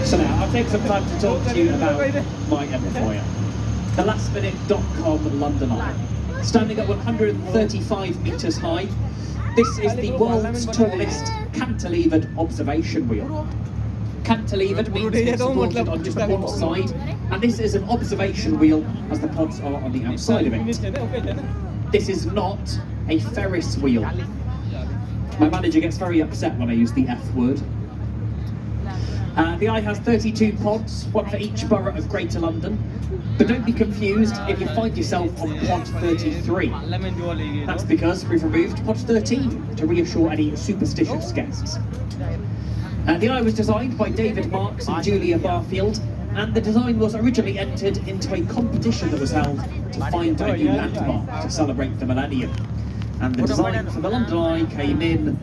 So now, I'll take some time to talk to you about my employer, the lastminute.com London Eye. Standing at 135 metres high, this is the world's tallest cantilevered observation wheel. Cantilevered means it's supported on just one side, and this is an observation wheel as the pods are on the outside of it. This is not a Ferris wheel. My manager gets very upset when I use the F word. The Eye has 32 pods, one for each borough of Greater London. But don't be confused if you find yourself on pod 33. That's because we've removed pod 13 to reassure any superstitious guests. The Eye was designed by David Marks and Julia Barfield, and the design was originally entered into a competition that was held to find a new landmark to celebrate the millennium. And the design for the London Eye came in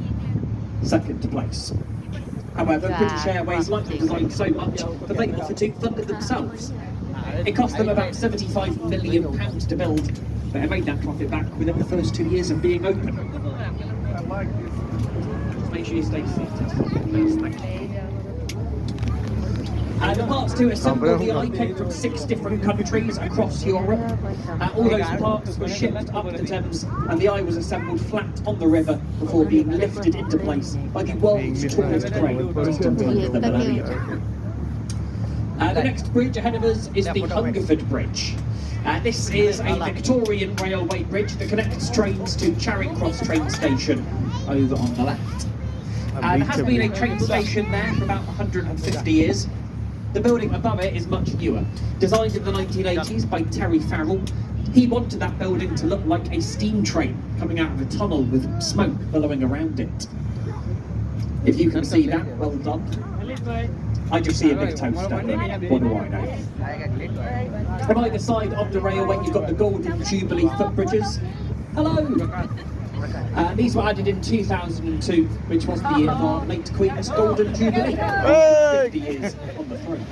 second place. However, British Airways liked the design so much that they offered to fund it themselves. It cost them about £75 million to build, but it made that profit back within the first 2 years of being open. Just make sure you stay seated. Thank you. The parts to assemble the Eye came from 6 different countries across Europe. All those parts were shipped up the Thames, and the Eye was assembled flat on the river before being lifted into place by the world's tallest crane just in time for the millennium. The next bridge ahead of us is the Hungerford Bridge. This is a Victorian railway bridge that connects trains to Charing Cross train station over on the left. There has been a train station there for about 150 years. The building above it is much newer. Designed in the 1980s by Terry Farrell, he wanted that building to look like a steam train coming out of a tunnel with smoke billowing around it. If you can see that, well done. I just see a big toaster. What do I know? On either side of the railway, you've got the Golden Jubilee footbridges. Hello! These were added in 2002, which was the year of our late Queen's Golden Jubilee. 50 years on the throne.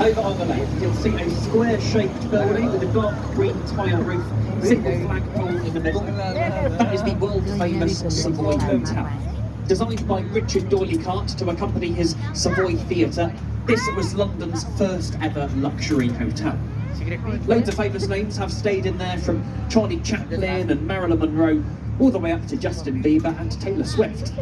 Over on the left, you'll see a square-shaped building with a dark green tile roof, single flagpole in the middle. That is the world-famous Savoy Hotel. Designed by Richard Dorley-Carte to accompany his Savoy Theatre, this was London's first ever luxury hotel. Loads of famous names have stayed in there, from Charlie Chaplin and Marilyn Monroe, all the way up to Justin Bieber and Taylor Swift.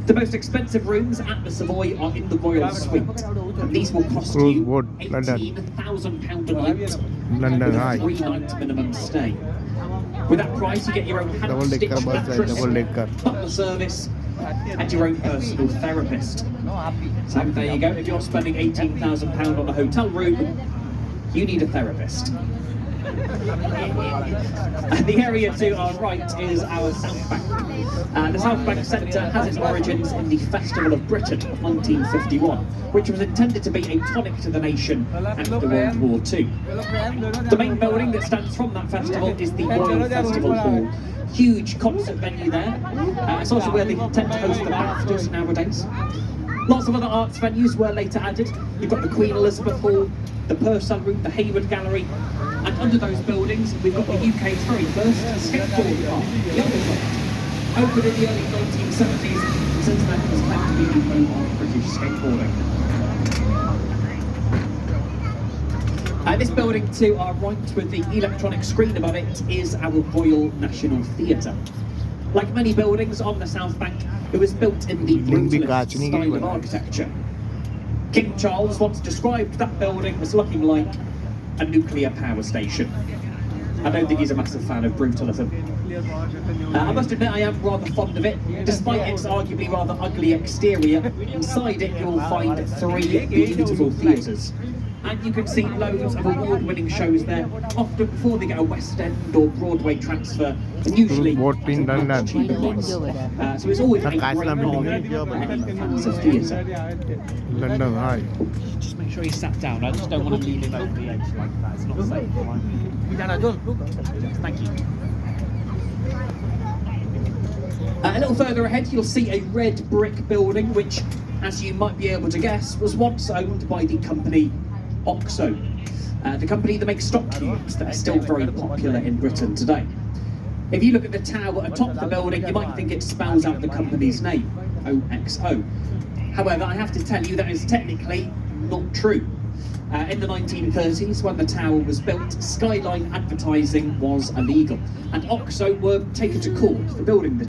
The most expensive rooms at the Savoy are in the Royal Suite, and these will cost you £18,000 a night with a 3-night minimum stay. With that price, you get your own hand-stitched mattress, butler service, and your own personal therapist. So there you go. If you're spending £18,000 on a hotel room, you need a therapist. The area to our right is our South Bank. The South Bank Centre has its origins in the Festival of Britain of 1951, which was intended to be a tonic to the nation after World War II. The main building that stands from that festival is the Royal Festival Hall. Huge concert venue there. It's also where they tend to host the BAFTAs nowadays. Lots of other arts venues were later added. You've got the Queen Elizabeth Hall, the Purcell Room, the Hayward Gallery, and under those buildings we've got the UK's very first skateboard park, the Underground. Opened in the early 1970s, and since then has claimed to be the home of British skateboarding. This building to our right with the electronic screen above it is our Royal National Theatre. Like many buildings on the South Bank, it was built in the brutalist style of architecture. King Charles once described that building as looking like a nuclear power station. I don't think he's a massive fan of brutalism. I must admit I am rather fond of it. Despite its arguably rather ugly exterior, inside it you'll find 3 beautiful theatres. And you can see loads of award-winning shows there, often before they get a West End or Broadway transfer, and usually at a much cheaper price. So it's always a great bargain for any fans of theatre. London Eye. Just make sure he's sat down. I just don't want to leave him over the edge like that. It's not safe for him. Thank you. A little further ahead, you'll see a red brick building, which, as you might be able to guess, was once owned by the company Oxo, the company that makes stock cubes that are still very popular in Britain today. If you look at the tower atop the building, you might think it spells out the company's name, OXO. However, I have to tell you that is technically not true. In the 1930s, when the tower was built, skyline advertising was illegal, and Oxo were taken to court for building the